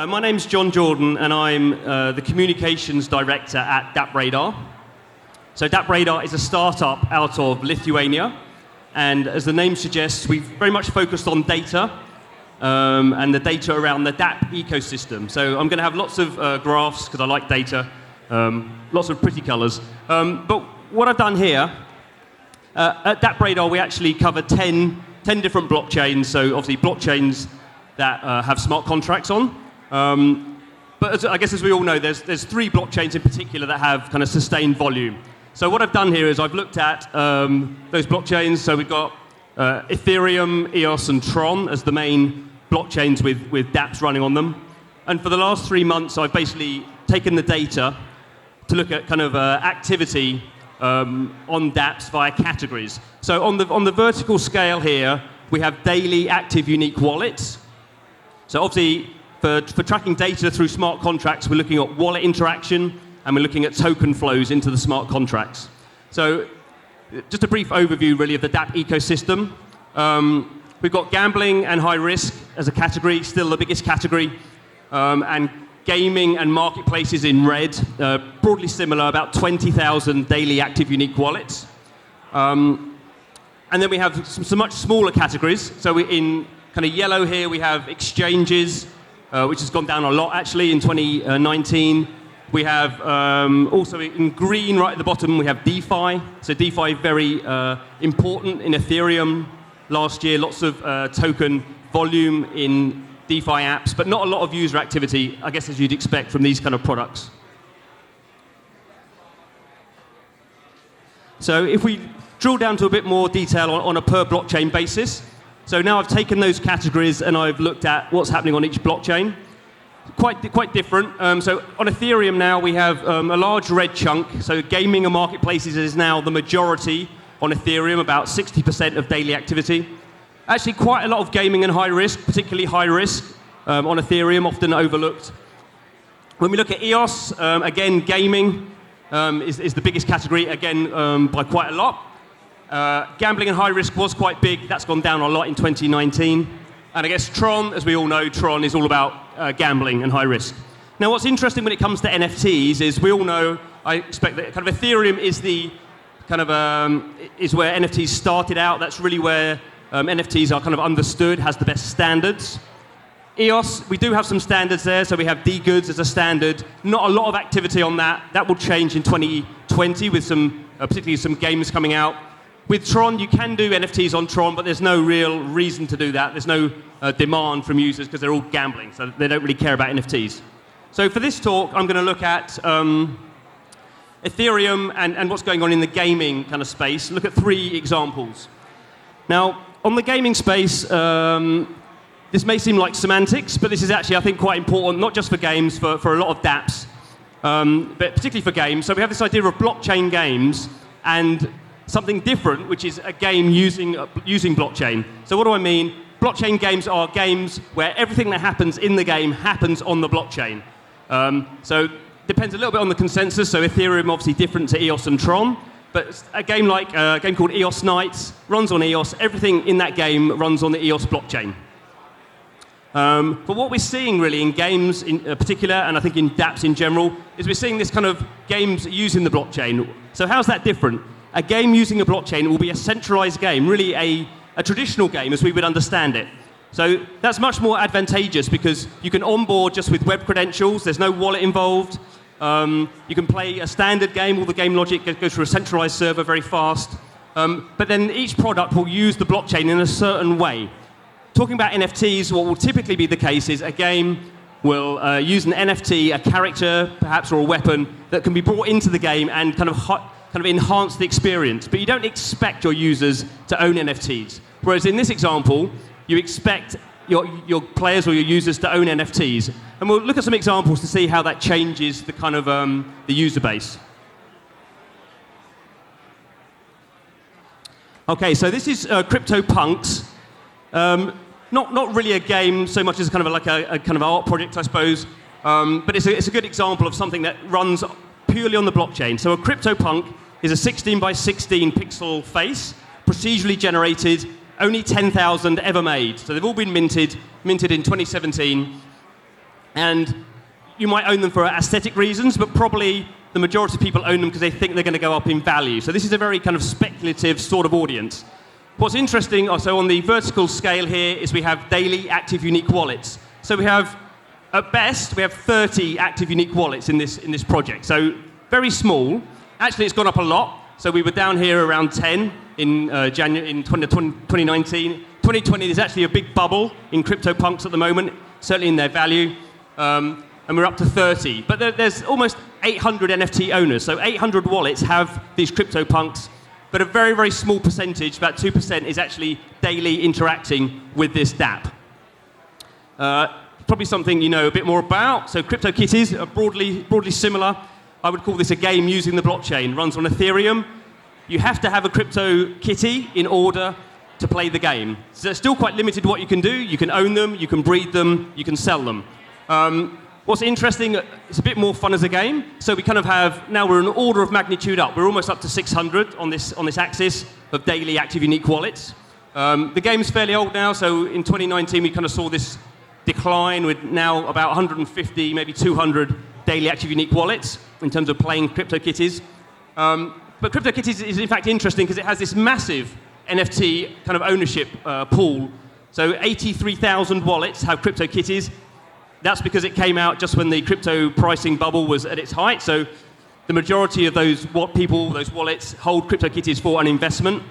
My name's Jon Jordan, and I'm the Communications Director at DappRadar. So DappRadar is a startup out of Lithuania, and as the name suggests, we've very much focused on data and the data around the Dapp ecosystem. So I'm going to have lots of graphs, because I like data, lots of pretty colors. But what I've done here, at DappRadar, we actually cover 10 different blockchains, so obviously blockchains that have smart contracts on. But I guess as we all know, there's 3 blockchains in particular that have kind of sustained volume. So what I've done here is I've looked at those blockchains. So we've got Ethereum, EOS, and Tron as the main blockchains with dApps running on them. And for the last 3 months, I've basically taken the data to look at kind of activity on dApps via categories. So on the vertical scale here, we have daily active unique wallets. So obviously, for tracking data through smart contracts, we're looking at wallet interaction, and we're looking at token flows into the smart contracts. So just a brief overview, really, of the Dapp ecosystem. We've got gambling and high risk as a category, still the biggest category, and gaming and marketplaces in red, broadly similar, about 20,000 daily active unique wallets. And then we have some much smaller categories. So in kind of yellow here, we have exchanges, which has gone down a lot, actually, in 2019. We have also in green, right at the bottom, we have DeFi. So DeFi, very important in Ethereum last year. Lots of token volume in DeFi apps, but not a lot of user activity, I guess, as you'd expect from these kind of products. So if we drill down to a bit more detail on a per blockchain basis, so now I've taken those categories and I've looked at what's happening on each blockchain. Quite different. So on Ethereum now we have a large red chunk. So gaming and marketplaces is now the majority on Ethereum, about 60% of daily activity. Actually, quite a lot of gaming and high risk, particularly high risk on Ethereum, often overlooked. When we look at EOS, again, gaming is the biggest category, again, by quite a lot. Gambling and high risk was quite big. That's gone down a lot in 2019. And I guess Tron, as we all know, Tron is all about gambling and high risk. Now, what's interesting when it comes to NFTs is we all know, I expect that kind of Ethereum is the kind of is where NFTs started out. That's really where NFTs are kind of understood, has the best standards. EOS, we do have some standards there. So we have D-Goods as a standard. Not a lot of activity on that. That will change in 2020 with some, particularly some games coming out. With Tron, you can do NFTs on Tron, but there's no real reason to do that. There's no demand from users because they're all gambling, so they don't really care about NFTs. So for this talk, I'm going to look at Ethereum and what's going on in the gaming kind of space. Look at 3 examples. Now, on the gaming space, this may seem like semantics, but this is actually, I think, quite important, not just for games, for a lot of dApps, but particularly for games. So we have this idea of blockchain games and something different, which is a game using blockchain. So what do I mean? Blockchain games are games where everything that happens in the game happens on the blockchain. So depends a little bit on the consensus. So Ethereum obviously different to EOS and Tron, but a game like a game called EOS Nights runs on EOS. Everything in that game runs on the EOS blockchain. But what we're seeing really in games in particular, and I think in dApps in general, is we're seeing this kind of games using the blockchain. So how's that different? A game using a blockchain will be a centralized game, really a traditional game as we would understand it. So that's much more advantageous because you can onboard just with web credentials, there's no wallet involved. You can play a standard game, all the game logic goes through a centralized server very fast. But then each product will use the blockchain in a certain way. Talking about NFTs, what will typically be the case is a game will use an NFT, a character perhaps, or a weapon that can be brought into the game and kind of enhance the experience, but you don't expect your users to own NFTs. Whereas in this example, you expect your players or your users to own NFTs. And we'll look at some examples to see how that changes the kind of the user base. Okay, so this is CryptoPunks. Not really a game so much as kind of like a kind of art project, I suppose. But it's a good example of something that runs purely on the blockchain. So a CryptoPunk is a 16 by 16 pixel face, procedurally generated, only 10,000 ever made. So they've all been minted in 2017. And you might own them for aesthetic reasons, but probably the majority of people own them because they think they're going to go up in value. So this is a very kind of speculative sort of audience. What's interesting also on the vertical scale here is we have daily active unique wallets. So we have, at best, we have 30 active unique wallets in this project. So very small. Actually, it's gone up a lot. So we were down here around 10 in January in 2019. 2020, there's actually a big bubble in CryptoPunks at the moment, certainly in their value. And we're up to 30. But there's almost 800 NFT owners. So 800 wallets have these CryptoPunks. But a very, very small percentage, about 2%, is actually daily interacting with this Dapp. Probably something you know a bit more about. So CryptoKitties are broadly similar. I would call this a game using the blockchain. Runs on Ethereum. You have to have a CryptoKitty in order to play the game. So it's still quite limited what you can do. You can own them, you can breed them, you can sell them. What's interesting, it's a bit more fun as a game. So we kind of have, now we're an order of magnitude up. We're almost up to 600 on this axis of daily active unique wallets. The game's fairly old now, so in 2019 we kind of saw this decline with now about 150, maybe 200 daily active unique wallets in terms of playing CryptoKitties. But CryptoKitties is in fact interesting because it has this massive NFT kind of ownership pool. So 83,000 wallets have CryptoKitties. That's because it came out just when the crypto pricing bubble was at its height. So the majority of those wallets hold CryptoKitties for an investment.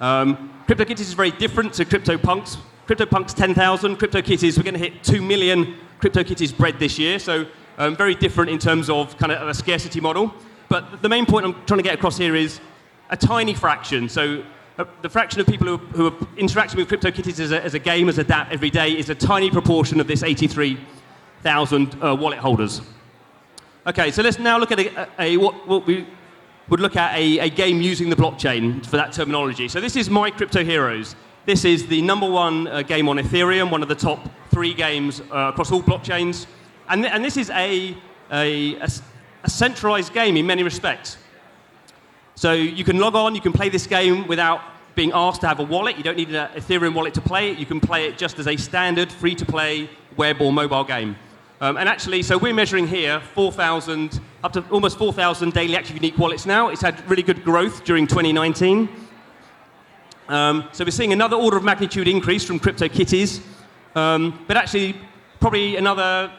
CryptoKitties is very different to CryptoPunks. CryptoPunks 10,000, CryptoKitties, we're going to hit 2 million CryptoKitties bred this year. So very different in terms of kind of a scarcity model. But the main point I'm trying to get across here is a tiny fraction. So the fraction of people who are interacting with CryptoKitties as a game, as a Dapp every day, is a tiny proportion of this 83,000 wallet holders. Okay, so let's now look at what we would look at a game using the blockchain for that terminology. So this is My Crypto Heroes. This is the #1 game on Ethereum, one of the top 3 games across all blockchains. And this is a centralized game in many respects. So you can log on, you can play this game without being asked to have a wallet. You don't need an Ethereum wallet to play it. You can play it just as a standard free-to-play web or mobile game. And actually, so we're measuring here 4,000, up to almost 4,000 daily active unique wallets now. It's had really good growth during 2019. So we're seeing another order of magnitude increase from CryptoKitties. But actually, probably another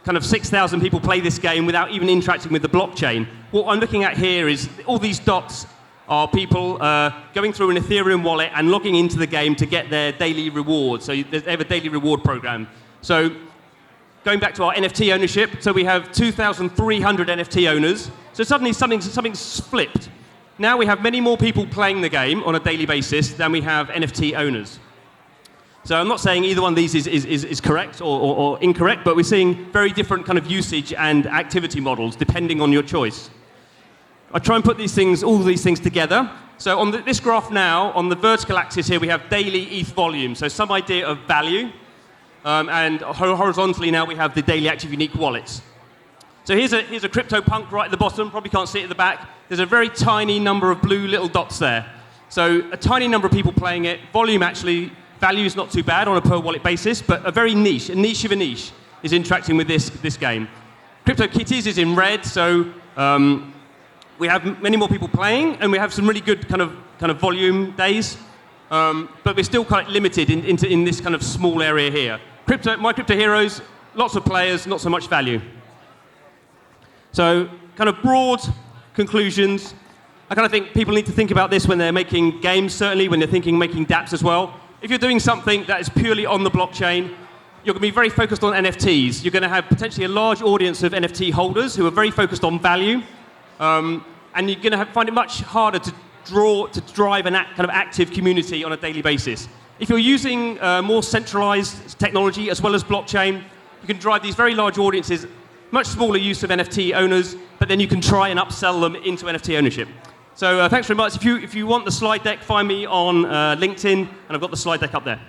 kind of 6,000 people play this game without even interacting with the blockchain. What I'm looking at here is all these dots are people going through an Ethereum wallet and logging into the game to get their daily reward. So they have a daily reward program. So going back to our NFT ownership, so we have 2,300 NFT owners. So suddenly something's flipped. Now we have many more people playing the game on a daily basis than we have NFT owners. So I'm not saying either one of these is correct or incorrect, but we're seeing very different kind of usage and activity models depending on your choice. I try and put all these things together. So on this graph now, on the vertical axis here, we have daily ETH volume, so some idea of value. And horizontally now we have the daily active unique wallets. So here's a CryptoPunk right at the bottom, probably can't see it at the back. There's a very tiny number of blue little dots there. So a tiny number of people playing it. Volume actually, value is not too bad on a per wallet basis, but a niche of a niche is interacting with this game. CryptoKitties is in red, so we have many more people playing, and we have some really good kind of volume days, but we're still quite limited in this kind of small area here. My Crypto Heroes, lots of players, not so much value. So kind of broad conclusions. I kind of think people need to think about this when they're making games, certainly when they're thinking making dApps as well. If you're doing something that is purely on the blockchain, you're going to be very focused on NFTs. You're going to have potentially a large audience of NFT holders who are very focused on value, and you're going to find it much harder to drive an kind of active community on a daily basis. If you're using more centralized technology as well as blockchain, you can drive these very large audiences, much smaller use of NFT owners, but then you can try and upsell them into NFT ownership. So thanks very much. If you want the slide deck, find me on LinkedIn, and I've got the slide deck up there.